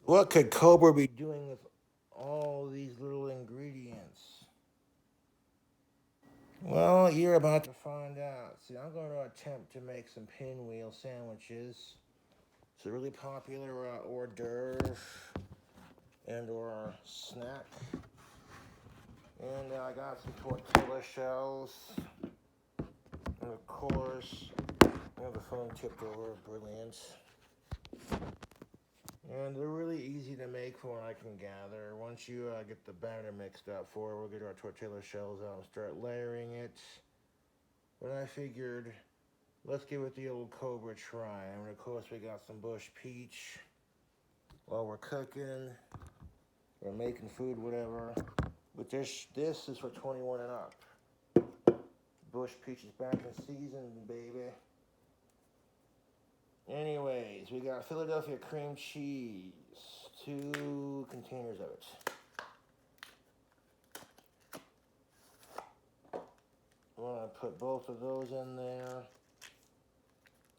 What could Cobra be doing with all these little ingredients? Well, you're about to find out. See, I'm going to attempt to make some pinwheel sandwiches. It's a really popular hors d'oeuvre and or snack. And I got some tortilla shells. And of course, I have the phone tipped over. Brilliant. And they're really easy to make from what I can gather. Once you get the batter mixed up for it, we'll get our tortilla shells out and start layering it. But I figured, let's give it the old Cobra try. And of course, we got some bush peach. While we're cooking, or making food, whatever. But this is for 21 and up. Bush peach is back in season, baby. Anyways, we got Philadelphia cream cheese. 2 containers of it. I'm gonna put both of those in there.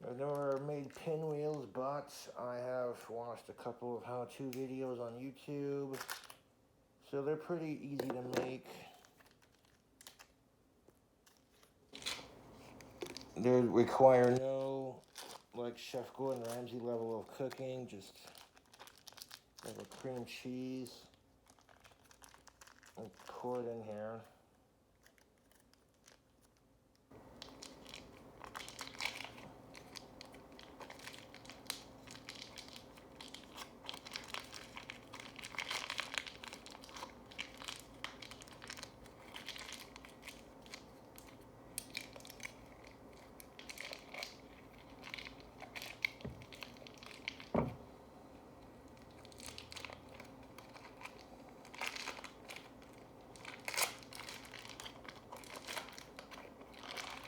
I've never made pinwheels, but I have watched a couple of how-to videos on YouTube. So they're pretty easy to make. They require no, like, Chef Gordon Ramsay level of cooking, just like a cream cheese. And pour it in here.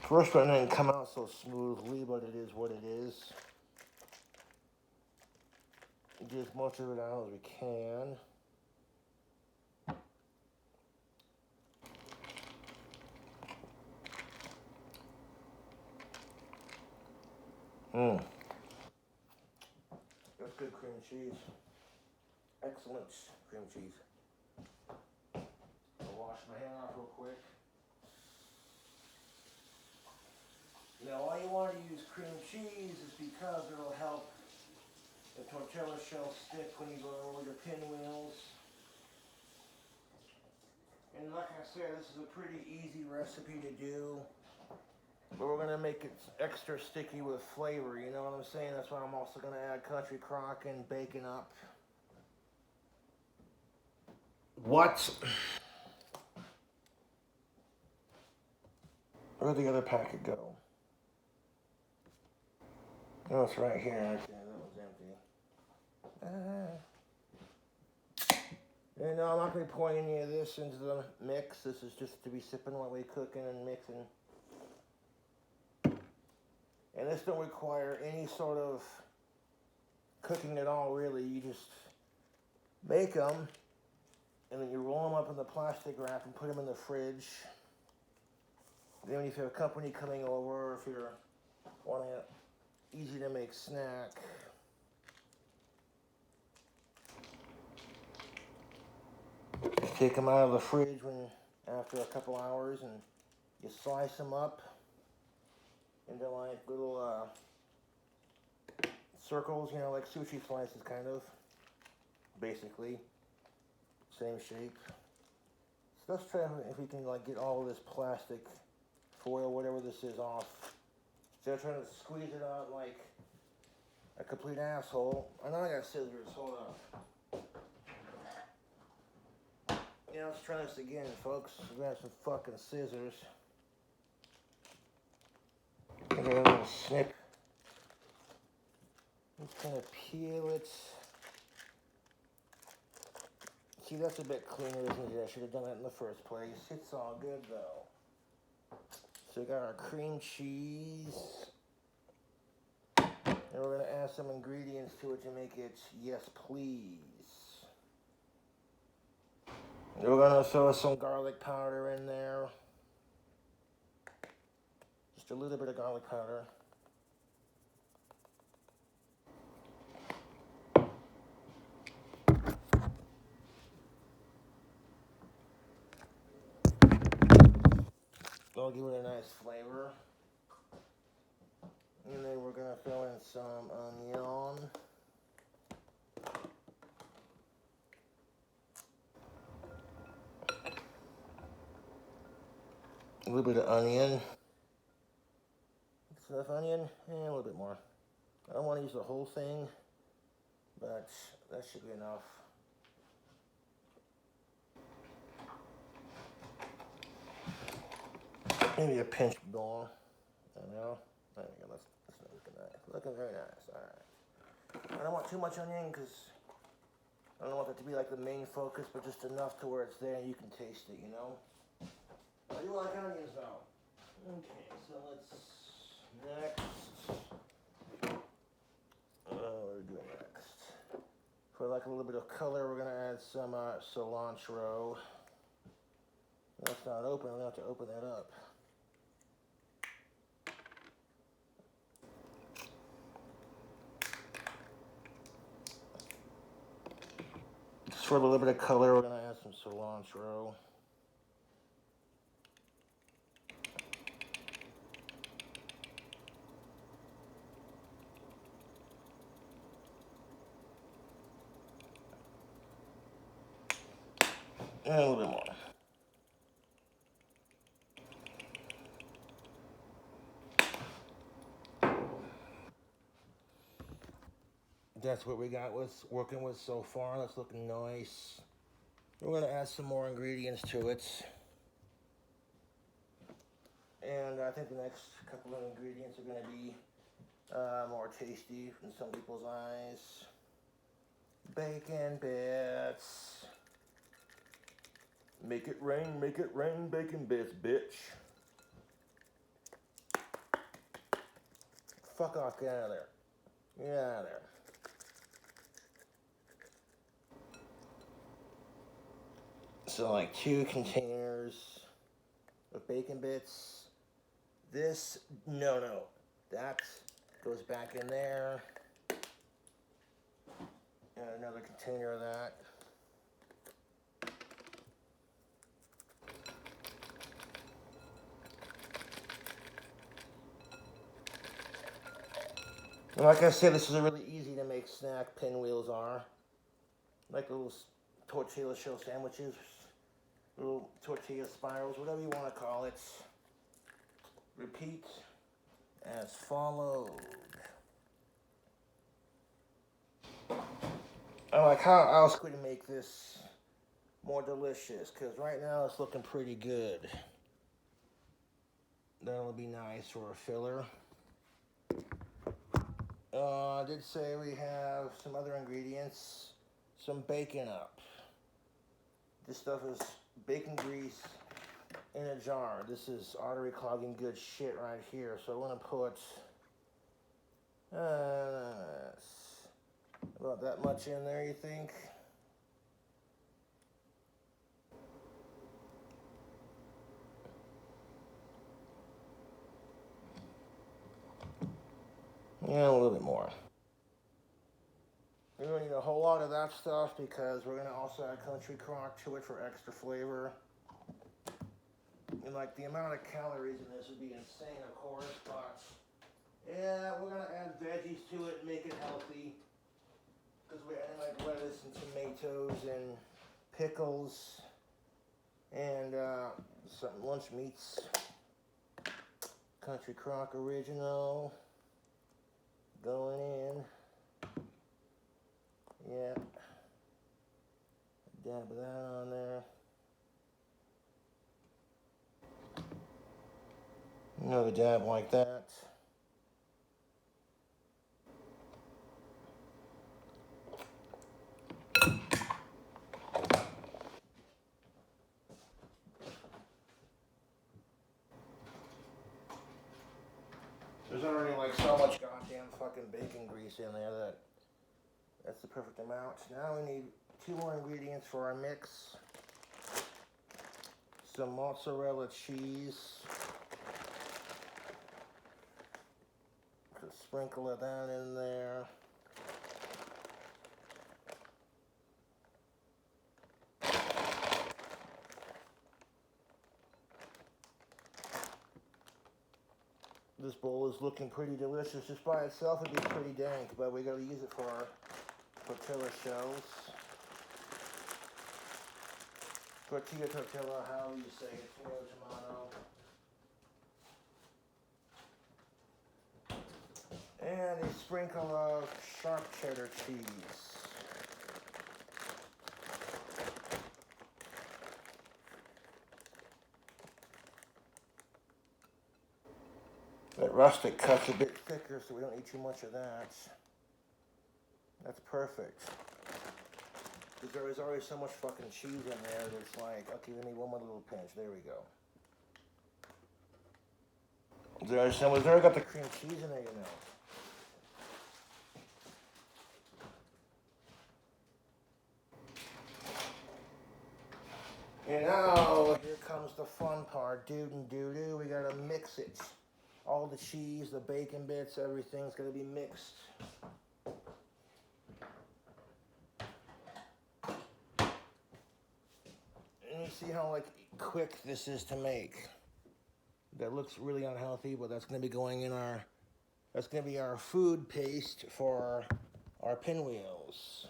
First one didn't come out so smoothly, but it is what it is. Get as much of it out as we can. That's good cream cheese. Excellent cream cheese. I'll wash my hand off real quick. Now, why you want to use cream cheese is because it'll help the tortilla shell stick when you go over your pinwheels. And like I said, this is a pretty easy recipe to do. But we're going to make it extra sticky with flavor, you know what I'm saying? That's why I'm also going to add country crock and bacon up. What? Where'd the other packet go? Oh, it's right here. Okay, that was empty. And no, I'm not going to be pouring any of this into the mix. This is just to be sipping while we're cooking and mixing. And this don't require any sort of cooking at all, really. You just make them, and then you roll them up in the plastic wrap and put them in the fridge. Then if you have company coming over, or if you're wanting an easy to make snack, take them out of the fridge after a couple hours, and you slice them up into like little circles, you know, like sushi slices, kind of. Basically, same shape. So let's try if we can like get all of this plastic foil, whatever this is, off. Instead of trying to squeeze it out like a complete asshole. I know I got scissors. Hold on. Yeah, let's try this again, folks. We got some fucking scissors. Give it a little snip. Just kind of peel it. See, that's a bit cleaner, isn't it? I should have done that in the first place. It's all good, though. So we got our cream cheese. And we're going to add some ingredients to it to make it yes, please. And we're going to throw some garlic powder in there. Just a little bit of garlic powder. That'll give it a nice flavor. And then we're gonna throw in some onion. A little bit of onion. That's enough onion, and a little bit more. I don't want to use the whole thing, but that should be enough. Maybe a pinch more. There we go. There we go. That's looking nice. Looking very nice. All right. I don't want too much onion because I don't want that to be like the main focus, but just enough to where it's there and you can taste it, you know? I do like onions though. Okay, so next. What are we doing next? For like a little bit of color, we're gonna add some cilantro. That's not open, we're gonna have to open that up. Just for a little bit of color, we're gonna add some cilantro. And a little bit more. That's what we got working with so far. That's looking nice. We're gonna add some more ingredients to it. And I think the next couple of ingredients are gonna be more tasty in some people's eyes. Bacon bits. Make it rain, bacon bits, bitch. Fuck off, get out of there. Get out of there. So like 2 containers of bacon bits. This, no, that goes back in there. And another container of that. And like I said, this is a really easy to make snack. Pinwheels are. Like little tortilla shell sandwiches. Little tortilla spirals, whatever you want to call it. Repeat as followed. I like how else could we make this more delicious? Because right now it's looking pretty good. That'll be nice for a filler. I did say we have some other ingredients. Some bacon up. This stuff is bacon grease in a jar. This is artery clogging good shit right here. So I'm gonna put about that much in there, you think? Yeah, a little bit more. We don't need a whole lot of that stuff because we're gonna also add country crock to it for extra flavor. And like the amount of calories in this would be insane, of course, but yeah, we're gonna add veggies to it and make it healthy. Because we're adding like lettuce and tomatoes and pickles and some lunch meats. Country crock original going in. Yeah. Dab that on there. Another dab like that. There's already like so much goddamn fucking bacon grease in there that that's the perfect amount. Now we need 2 more ingredients for our mix. Some mozzarella cheese. Just sprinkle of that in there. This bowl is looking pretty delicious. Just by itself it'd be pretty dank, but we gotta use it for our tortilla shells. Tortilla, however you say it, tomato. And a sprinkle of sharp cheddar cheese. That rustic cut's a bit thicker, so we don't need too much of that. That's perfect. Because there is already so much fucking cheese in there that it's like, okay, let me one more little pinch. There we go. There's already got the cream cheese in there, you know. And now, here comes the fun part, doo-doo-doo-doo. We gotta mix it. All the cheese, the bacon bits, everything's gonna be mixed. And you see how like quick this is to make. That looks really unhealthy, but that's gonna be going in our, that's gonna be our food paste for our pinwheels.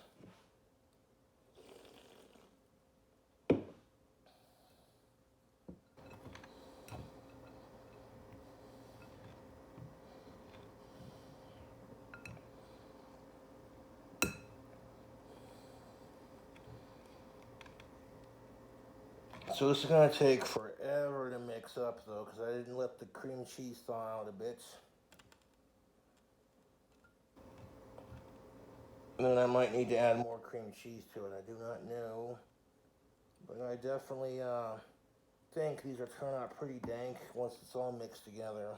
So this is going to take forever to mix up though, because I didn't let the cream cheese thaw out a bit. And then I might need to add more cream cheese to it, I do not know. But I definitely think these will turn out pretty dank once it's all mixed together.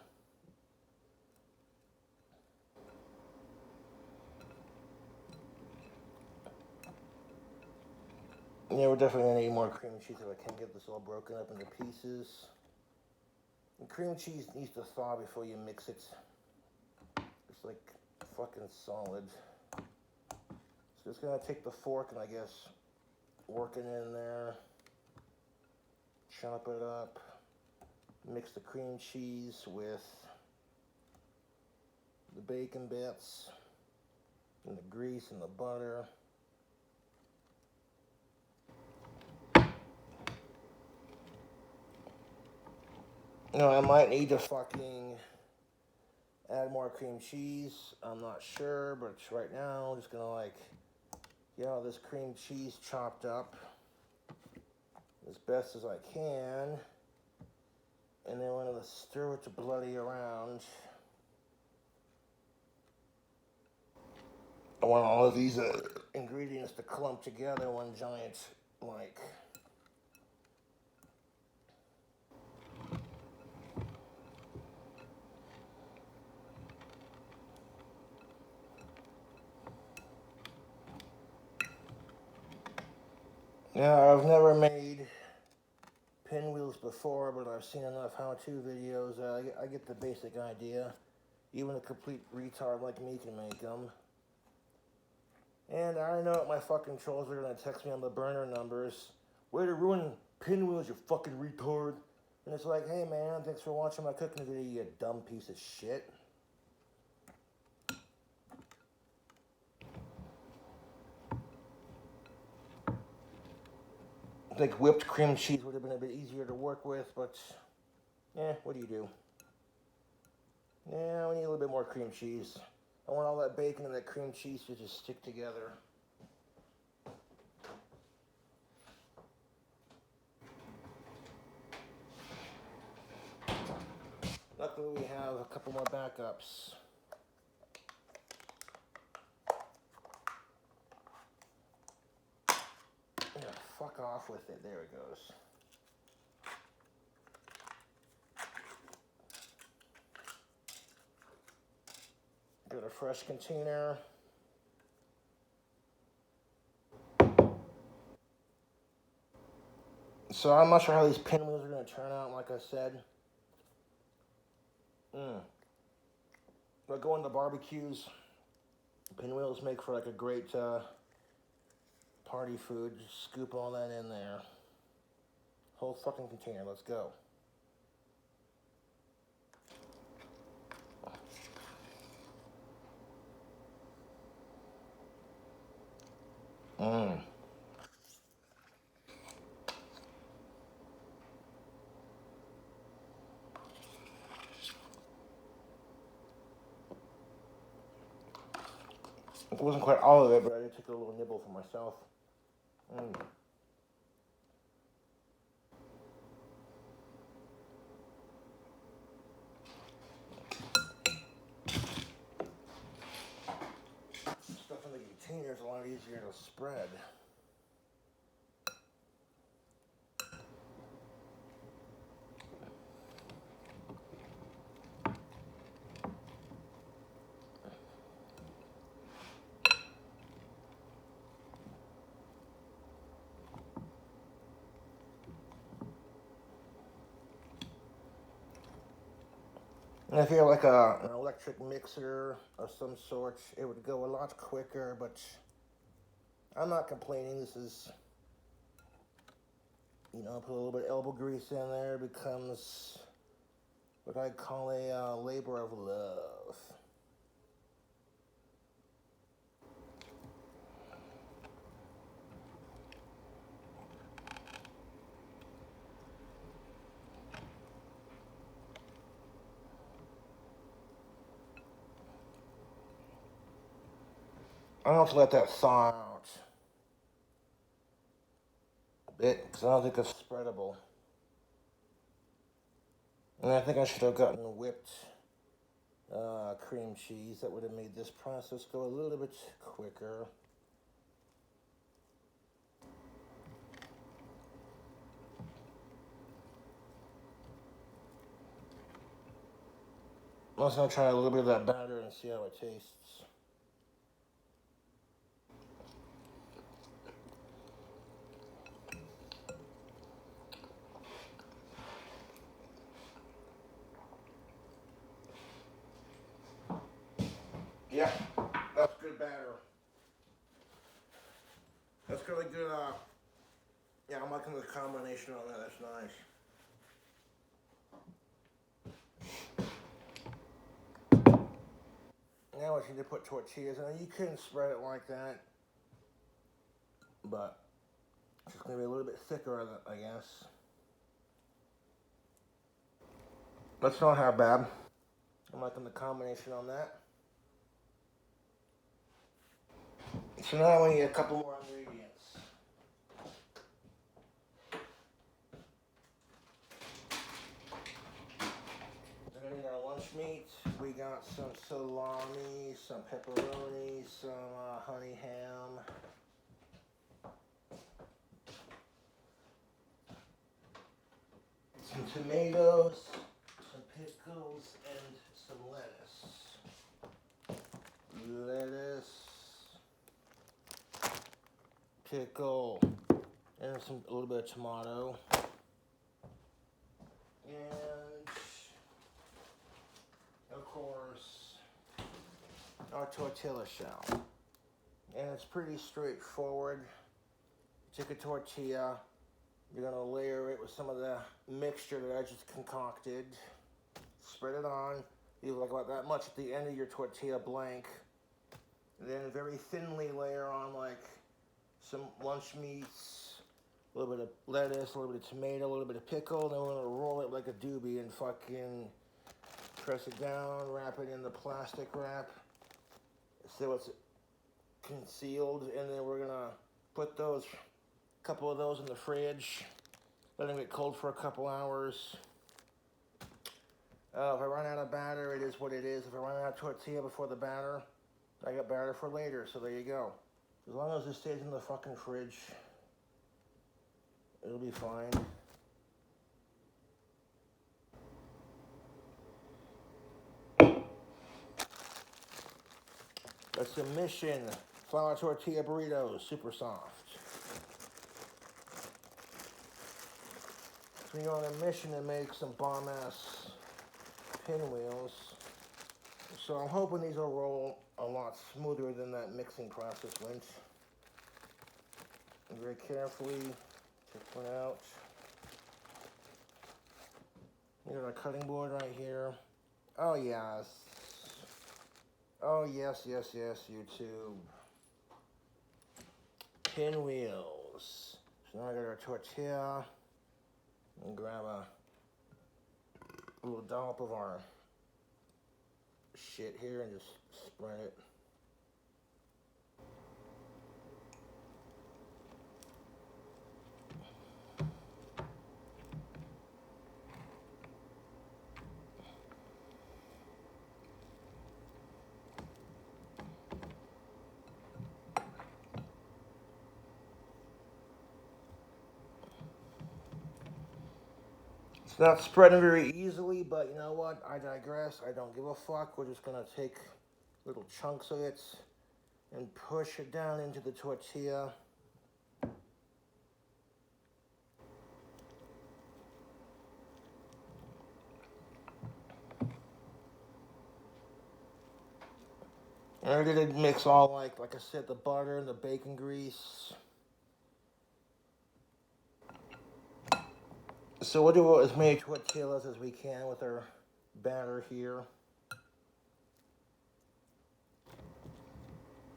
Yeah, we're definitely going to need more cream cheese if I can get this all broken up into pieces. And cream cheese needs to thaw before you mix it. It's like fucking solid. So just going to take the fork and I guess work it in there. Chop it up. Mix the cream cheese with the bacon bits and the grease and the butter. You know, I might need to fucking add more cream cheese. I'm not sure, but right now I'm just gonna like, you know, this cream cheese chopped up as best as I can. And then I'm gonna stir it to bloody around. I want all of these ingredients to clump together in one giant, like, now I've never made pinwheels before, but I've seen enough how-to videos. I get the basic idea. Even a complete retard like me can make them. And I already know what my fucking trolls are gonna text me on the burner numbers. Way to ruin pinwheels, you fucking retard. And it's like, hey man, thanks for watching my cooking video, you dumb piece of shit. I think whipped cream cheese would have been a bit easier to work with, but what do you do? Yeah, we need a little bit more cream cheese. I want all that bacon and that cream cheese to just stick together. Luckily we have a couple more backups. Yeah, fuck off with it. There it goes. Get a fresh container. So I'm not sure how these pinwheels are going to turn out, like I said. But going to barbecues, pinwheels make for like a great party food. Just scoop all that in there. Whole fucking container, let's go. Mmm. It wasn't quite all of it, but I did take a little nibble for myself. Mmm. Stuff in the container is a lot easier to spread. And I feel like an electric mixer of some sort, it would go a lot quicker, but I'm not complaining. This is, you know, put a little bit of elbow grease in there, becomes what I call a labor of love. I'm going to let that thaw out a bit, because I don't think it's spreadable. And I think I should have gotten whipped cream cheese. That would have made this process go a little bit quicker. I'm also going to try a little bit of that batter and see how it tastes. Yeah, that's good batter. That's really good. Yeah, I'm liking the combination on that. That's nice. Now I need to put tortillas in. You can spread it like that, but it's just gonna be a little bit thicker, I guess. That's not how bad. I'm liking the combination on that. So now we need a couple more ingredients. We're gonna need our lunch meat. We got some salami, some pepperoni, some honey ham. Some tomatoes, some pickles, and some lettuce, pickle, and a little bit of tomato, and of course our tortilla shell. And it's pretty straightforward. Take a tortilla, you're gonna layer it with some of the mixture that I just concocted, spread it on, leave like about that much at the end of your tortilla blank, and then very thinly layer on like some lunch meats, a little bit of lettuce, a little bit of tomato, a little bit of pickle, then we're gonna roll it like a doobie and fucking press it down, wrap it in the plastic wrap so it's concealed, and then we're gonna put those, a couple of those in the fridge, let them get cold for a couple hours. If I run out of batter, it is what it is. If I run out of tortilla before the batter, I got batter for later, so there you go. As long as it stays in the fucking fridge, it'll be fine. That's the mission. Flour tortilla burritos, super soft. So you're on a mission to make some bomb-ass pinwheels. So I'm hoping these will roll a lot smoother than that mixing process went. And very carefully take one out. We got our cutting board right here. Oh yes. Oh yes, yes, yes, YouTube. pinwheels. So now I got our tortilla and grab a little dollop of our shit here and just spread it. It's not spreading very easily, but you know what? I digress. I don't give a fuck. We're just gonna take little chunks of it and push it down into the tortilla. And I did mix all like I said, the butter and the bacon grease. So we'll do as many tortillas as we can with our batter here.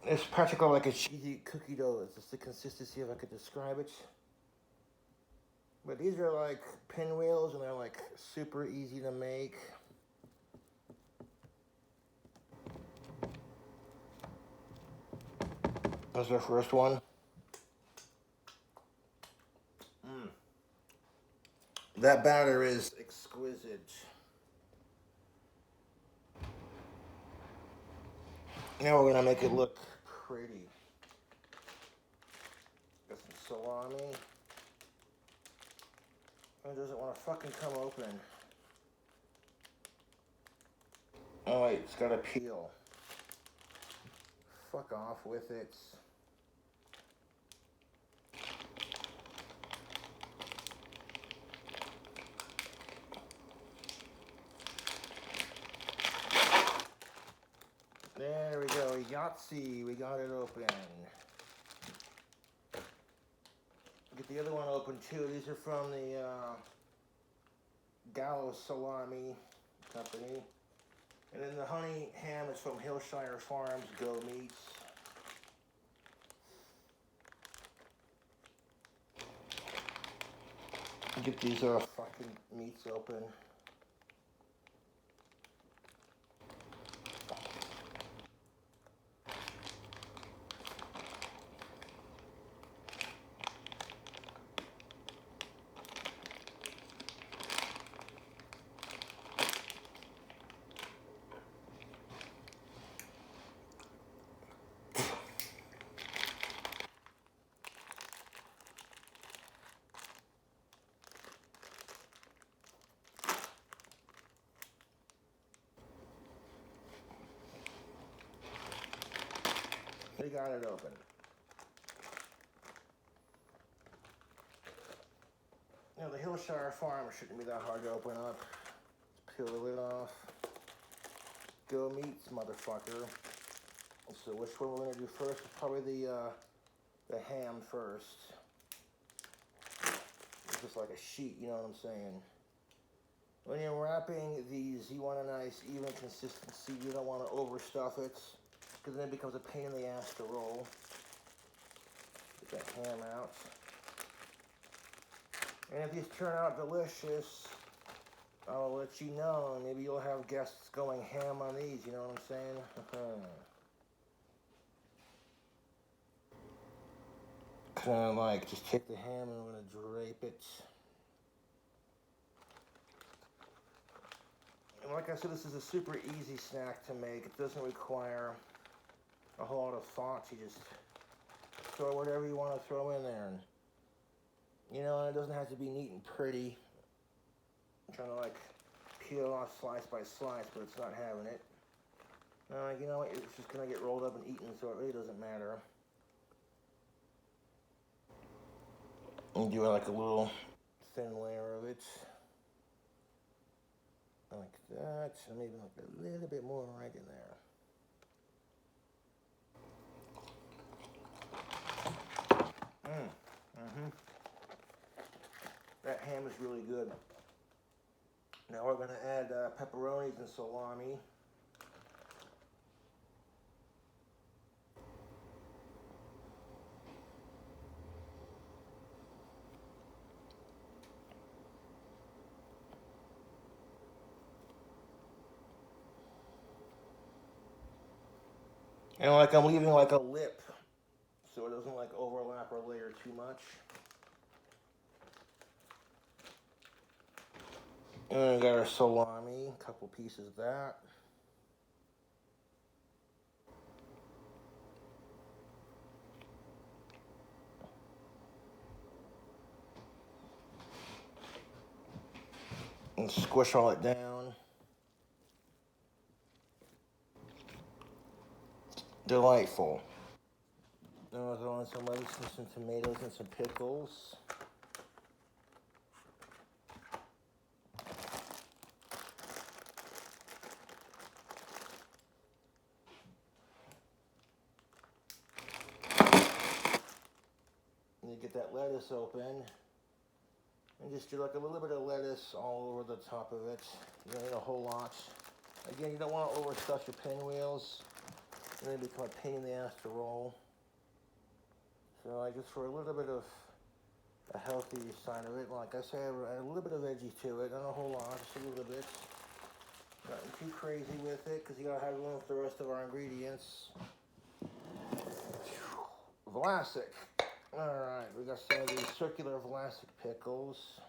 It's practically like a cheesy cookie dough. It's just the consistency, if I could describe it. But these are like pinwheels and they're like super easy to make. That's our first one. That batter is exquisite. Now we're gonna make it look pretty. Got some salami. It doesn't want to fucking come open. Oh wait, it's got to peel. Fuck off with it. There we go, Yahtzee, we got it open. Get the other one open too. These are from the Gallows Salami Company. And then the honey ham is from Hillshire Farms Go Meats. Get these fucking meats open. We got it open. Now the Hillshire Farm shouldn't be that hard to open up. Let's peel the lid off. Go Meats, motherfucker. So which one we're gonna do first? Probably the ham first. It's just like a sheet, you know what I'm saying? When you're wrapping these, you want a nice even consistency. You don't want to overstuff it, because then it becomes a pain in the ass to roll. Get that ham out. And if these turn out delicious, I'll let you know. Maybe you'll have guests going ham on these, you know what I'm saying? Kind of like, just take the ham and I'm going to drape it. And like I said, this is a super easy snack to make. It doesn't require a whole lot of thought. You just throw whatever you want to throw in there. And, you know, and it doesn't have to be neat and pretty. I'm trying to like peel off slice by slice, but it's not having it. You know what, it's just gonna get rolled up and eaten, so it really doesn't matter. And do like a little thin layer of it. Like that, and maybe like a little bit more right in there. That ham is really good. Now we're going to add pepperonis and salami. And like I'm leaving like a lip so it doesn't like overlap or layer too much. And we got our salami, a couple pieces of that. And squish all it down. Delightful. Then I'll throw in some lettuce and some tomatoes and some pickles. And you get that lettuce open. And just do like a little bit of lettuce all over the top of it. You don't need a whole lot. Again, you don't want to overstuff your pinwheels. It's going to become a pain in the ass to roll. So I just for a little bit of a healthy side of it, like I say, add a little bit of veggie to it, not a whole lot, just a little bit. Nothing too crazy with it, because you gotta have room with the rest of our ingredients. Vlasic. Alright, we got some of these circular Vlasic pickles.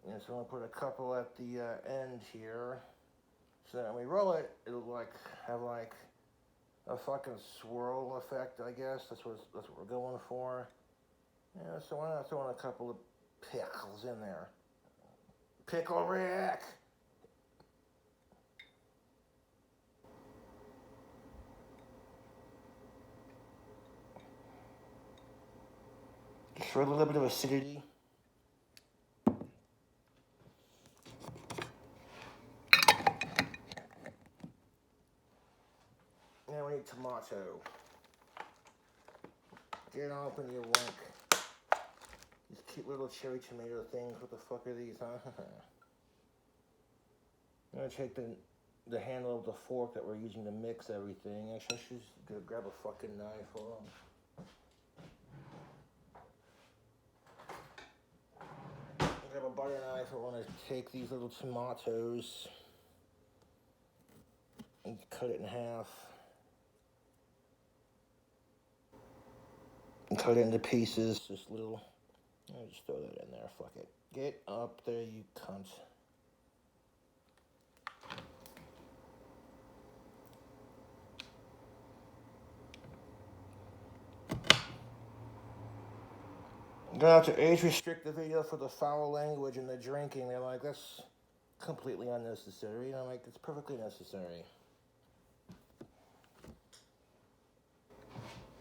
And so I'm gonna put a couple at the end here. So that when we roll it, it'll like have like a fucking swirl effect, I guess. That's what we're going for. Yeah, so why not throw in a couple of pickles in there? Pickle Rick! Just for a little bit of acidity. Now we need tomato. Get open, you wink. These cute little cherry tomato things. What the fuck are these, huh? I'm gonna take the handle of the fork that we're using to mix everything. Actually, I should just grab a fucking knife. Hold on. Grab a butter knife. I want to take these little tomatoes and cut it in half. And cut it into pieces. Just little. I'll just throw that in there. Fuck it. Get up there, you cunt. I'm gonna have to age restrict the video for the foul language and the drinking. They're like, that's completely unnecessary. And I'm like, it's perfectly necessary.